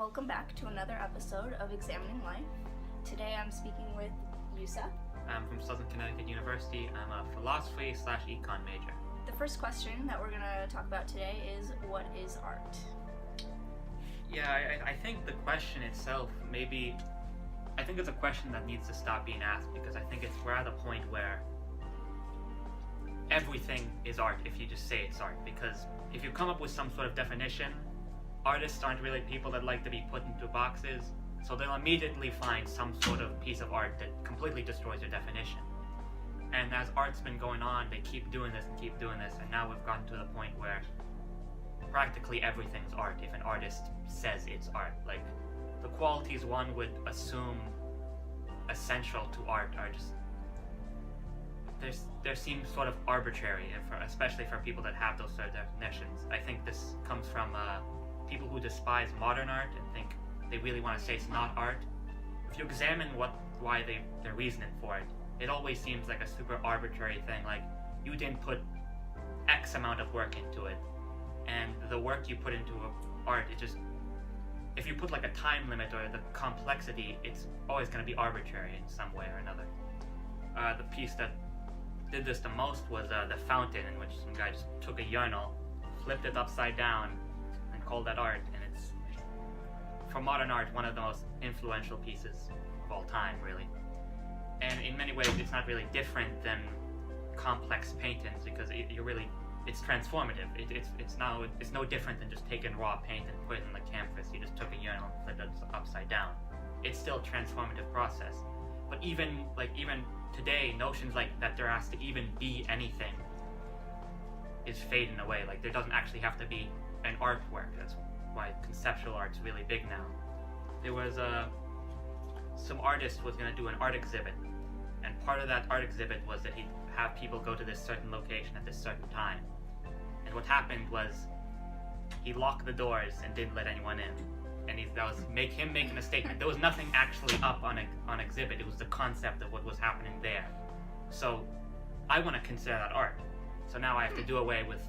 Welcome back to another episode of Examining Life. Today I'm speaking with Youssef. I'm from Southern Connecticut University. I'm a philosophy/econ major. The first question that we're going to talk about today is, what is art? Yeah, I think the question itself I think it's a question that needs to stop being asked, because I think we're at a point where everything is art if you just say it's art. Because if you come up with some sort of definition, artists aren't really people that like to be put into boxes, so they'll immediately find some sort of piece of art that completely destroys your definition. And as art's been going on, they keep doing this, and now we've gotten to the point where practically everything's art if an artist says it's art. Like, the qualities one would assume essential to art are just, they seem sort of arbitrary, especially for people that have those sort of definitions. I think this comes from people who despise modern art and think they really want to say it's not art. If you examine why their reasoning for it, it always seems like a super arbitrary thing. Like, you didn't put X amount of work into it, and the work you put into art, if you put like a time limit or the complexity, it's always going to be arbitrary in some way or another. The piece that did this the most was The Fountain, in which some guy just took a urinal, flipped it upside down, and called that art. And it's, for modern art, one of the most influential pieces of all time, really. And in many ways, it's not really different than complex paintings, because it's transformative. It's no different than just taking raw paint and put it in the canvas. You just took a urinal and flipped it upside down. It's still a transformative process. But even today, notions like that there has to even be anything is fading away. Like, there doesn't actually have to be an artwork. That's why conceptual art's really big now. There was some artist was going to do an art exhibit, and part of that art exhibit was that he'd have people go to this certain location at this certain time. And what happened was he locked the doors and didn't let anyone in. And that was him making a statement. There was nothing actually up on exhibit. It was the concept of what was happening there. So I want to consider that art. So now I have to do away with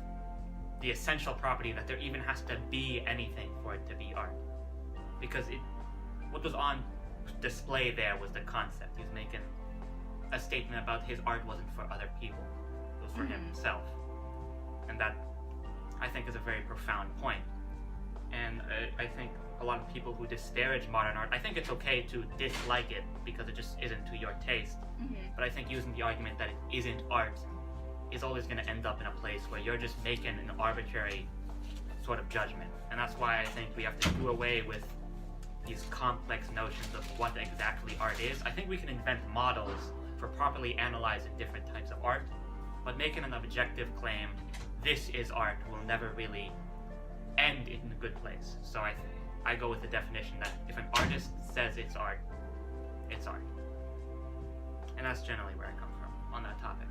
the essential property that there even has to be anything for it to be art. Because what was on display there was the concept. He was making a statement about his art wasn't for other people. It was for himself. And that, I think, is a very profound point. And I think a lot of people who disparage modern art, I think it's okay to dislike it because it just isn't to your taste. But I think using the argument that it isn't art is always going to end up in a place where you're just making an arbitrary sort of judgment. And that's why I think we have to do away with these complex notions of what exactly art is. I think we can invent models for properly analyzing different types of art, but making an objective claim, this is art, will never really end in a good place. So I go with the definition that if an artist says it's art, it's art. And that's generally where I come from on that topic.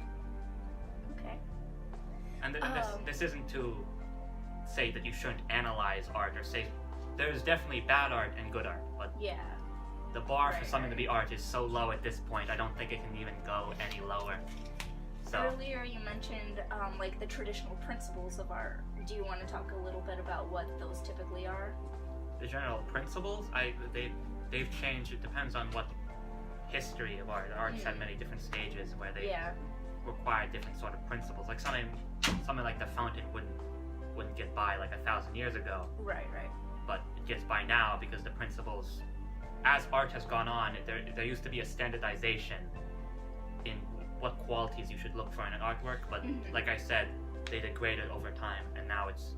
Okay. And this isn't to say that you shouldn't analyze art or say there's definitely bad art and good art, but yeah, the bar for something to be art is so low at this point, I don't think it can even go any lower. So earlier you mentioned like the traditional principles of art. Do you want to talk a little bit about what those typically are? The general principles, they've changed. It depends on what history of art. Art's had many different stages where they require different sort of principles. Like something like The Fountain wouldn't get by like 1,000 years ago. Right. But it gets by now because the principles, as art has gone on, there used to be a standardization in what qualities you should look for in an artwork, but like I said, they degraded over time, and now it's...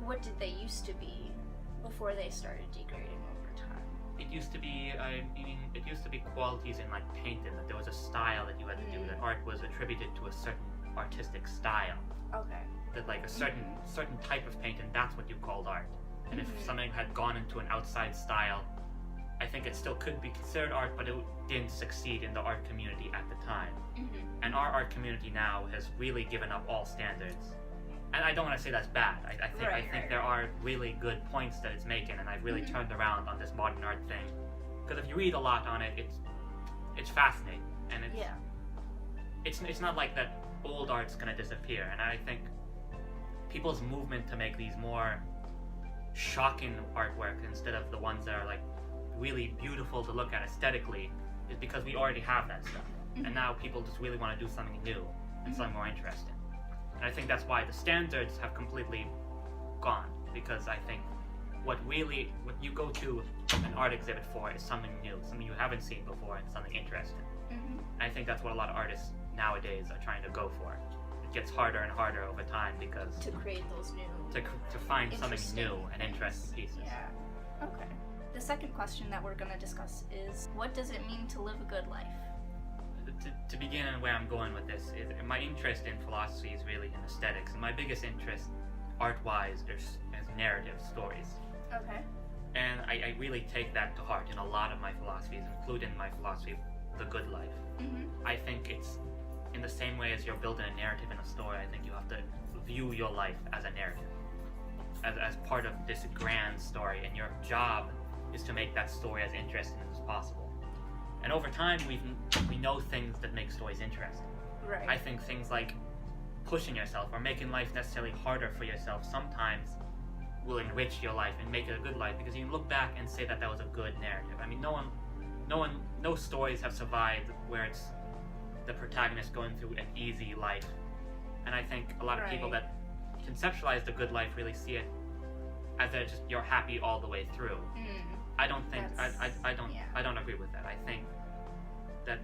What did they used to be before they started degrading over time? It used to be, qualities in like painting, that there was a style that you had to do, that art was attributed to a certain artistic style. Okay. That like a certain type of painting, that's what you called art. And if something had gone into an outside style, I think it still could be considered art, but it didn't succeed in the art community at the time. And our art community now has really given up all standards. And I don't want to say that's bad. I think there are really good points that it's making, and I've really turned around on this modern art thing. Because if you read a lot on it, it's fascinating, and it's not like that old art's gonna disappear. And I think people's movement to make these more shocking artwork instead of the ones that are like really beautiful to look at aesthetically is because we already have that stuff. Mhm. And now people just really want to do something new and something more interesting. And I think that's why the standards have completely gone, because I think what you go to an art exhibit for is something new, something you haven't seen before, and something interesting. Mhm. And I think that's what a lot of artists nowadays are trying to go for. It gets harder and harder over time because To create those new. to find something Interesting new and interesting pieces. Yeah. Okay. The second question that we're going to discuss is, what does it mean to live a good life? To begin and where I'm going with this is my interest in philosophy is really in aesthetics, and my biggest interest art-wise is narrative stories. Okay. And I really take that to heart in a lot of my philosophies, including my philosophy of the good life. Mhm. I think it's in the same way as you're building a narrative in a story. I think you have to view your life as a narrative, as part of this grand story, and your job is to make that story as interesting as possible. And over time, we know things that make stories interesting. Right. I think things like pushing yourself or making life necessarily harder for yourself sometimes will enrich your life and make it a good life, because you can look back and say that was a good narrative. I mean, no stories have survived where it's the protagonist going through an easy life. And I think a lot of people Right. that conceptualize the good life really see it as that you're happy all the way through. I don't think Yeah. I don't agree with that. I think that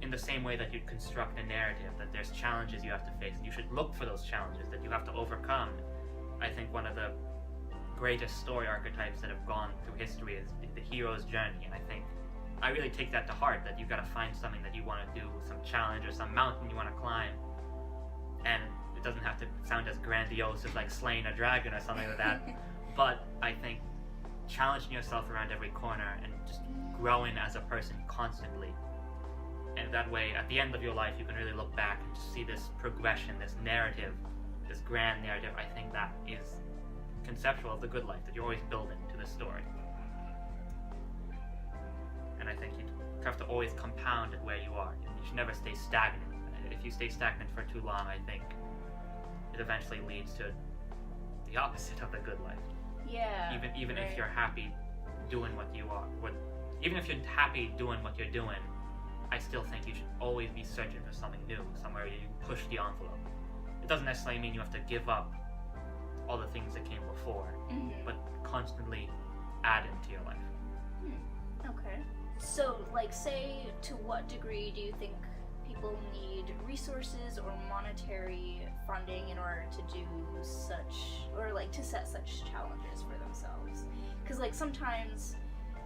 in the same way that you construct a narrative, that there's challenges you have to face, and you should look for those challenges that you have to overcome. I think one of the greatest story archetypes that have gone through history is the hero's journey, and I think I really take that to heart, that you got to find something that you want to do, some challenge or some mountain you want to climb, and it doesn't have to sound as grandiose as like slaying a dragon or something like that. But I think challenging yourself around every corner and just growing as a person constantly, and that way at the end of your life you can really look back and just see this progression, this narrative, this grand narrative. I think that is conceptual of the good life, that you're always building to the story. And I think you have to always compound at where you are. You should never stay stagnant. If you stay stagnant for too long, I think it eventually leads to the opposite of the good life. Yeah. Even right. if you're happy doing what you are, even if you're happy doing what you're doing, I still think you should always be searching for something new, somewhere you push the envelope. It doesn't necessarily mean you have to give up all the things that came before, Mhm. but constantly add into your life. Okay. So, like, say, to what degree do you think people need resources or monetary funding in order to do such, or like to set such challenges for themselves? Because, like, sometimes,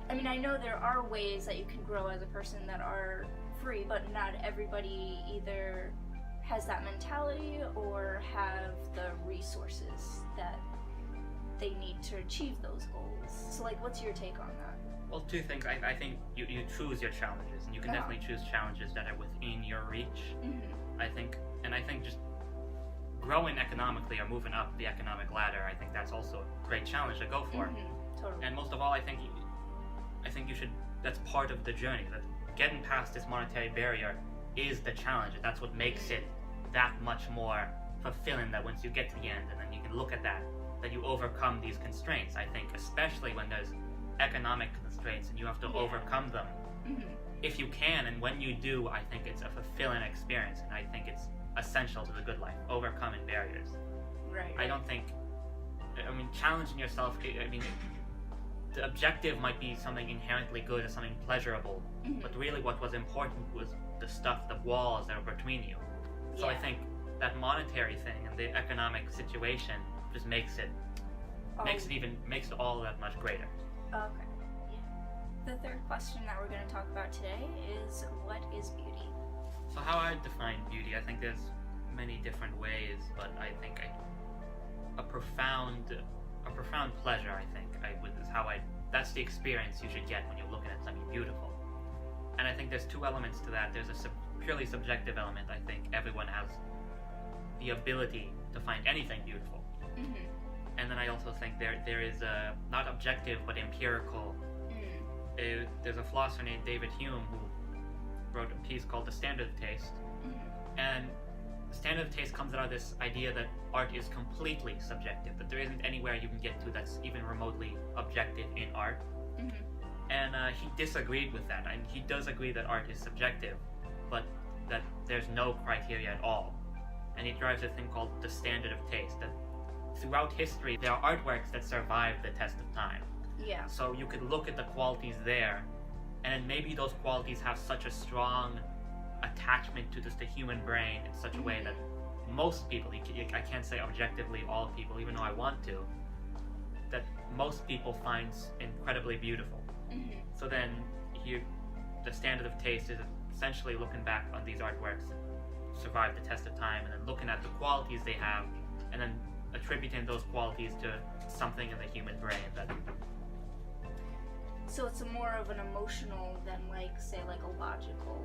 I mean, I know there are ways that you can grow as a person that are free, but not everybody either has that mentality or have the resources that they need to achieve those goals. So, like, what's your take on that? Well, two things. I think you choose your challenges, and you can definitely choose challenges that are within your reach. Mm-hmm. I think just growing economically or moving up the economic ladder, I think that's also a great challenge to go for. Mm-hmm. Totally. And most of all, I think you should. That's part of the journey. That getting past this monetary barrier is the challenge. And that's what makes it that much more fulfilling. That once you get to the end, and then you can look at that you overcome these constraints. I think, especially when there's economic constraints and you have to overcome them. Mm-hmm. If you can, and when you do, I think it's a fulfilling experience, and I think it's essential to the good life, overcoming barriers. Right. I don't think, challenging yourself, the objective might be something inherently good or something pleasurable, Mm-hmm. but really what was important was the stuff, the walls that were between you. So I think that monetary thing and the economic situation just makes it all that much greater. Okay. Yeah. The third question that we're going to talk about today is, what is beauty? So how I define beauty, I think there's many different ways, but I think a profound pleasure, that's the experience you should get when you're looking at something beautiful. And I think there's two elements to that. There's a purely subjective element. I think everyone has the ability to find anything beautiful. Mm-hmm. And then I also think there is a, not objective, but empirical. There's a philosopher named David Hume who wrote a piece called The Standard of Taste. Mm-hmm. And standard of taste comes out of this idea that art is completely subjective, that there isn't anywhere you can get to that's even remotely objective in art. Mhm. And he disagreed with that. And he does agree that art is subjective, but that there's no criteria at all. And he drives a thing called the standard of taste, that throughout history there are artworks that survive the test of time. Yeah. So you could look at the qualities there, and then maybe those qualities have such a strong attachment to just the human brain in such a way that most people, I can't say objectively all people, even though I want to, that most people find incredibly beautiful. Mhm. So then the standard of taste is essentially looking back on these artworks that survive the test of time, and then looking at the qualities they have, and then attributing those qualities to something in the human brain that. So it's more of an emotional than, like, say, like a logical.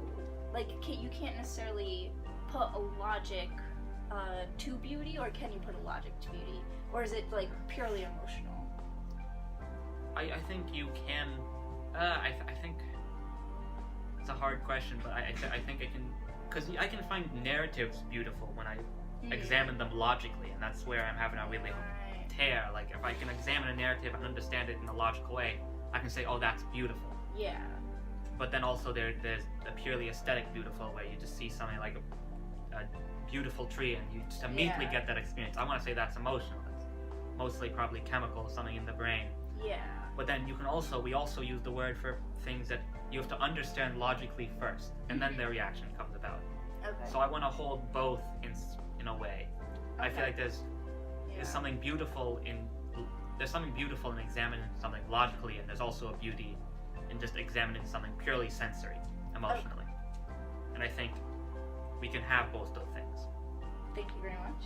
Like, you can't necessarily put a logic to beauty, or can you put a logic to beauty? Or is it, like, purely emotional? I think you can. I think it's a hard question, but I think I can, because I can find narratives beautiful when I examine them logically, and that's where I'm having a really Right. tear. Like, if I can examine a narrative and understand it in a logical way, I can say, oh, that's beautiful. Yeah. But then also there's a purely aesthetic beautiful, where you just see something like a beautiful tree and you just immediately get that experience. I want to say that's emotional. It's mostly probably chemical, something in the brain. Yeah. But then we also use the word for things that you have to understand logically first, and then the reaction comes about. Okay. So I want to hold both in a way. I feel like there's something beautiful in examining something logically, and there's also a beauty in just examining something purely sensory, emotionally. And I think we can have both those things. Thank you very much.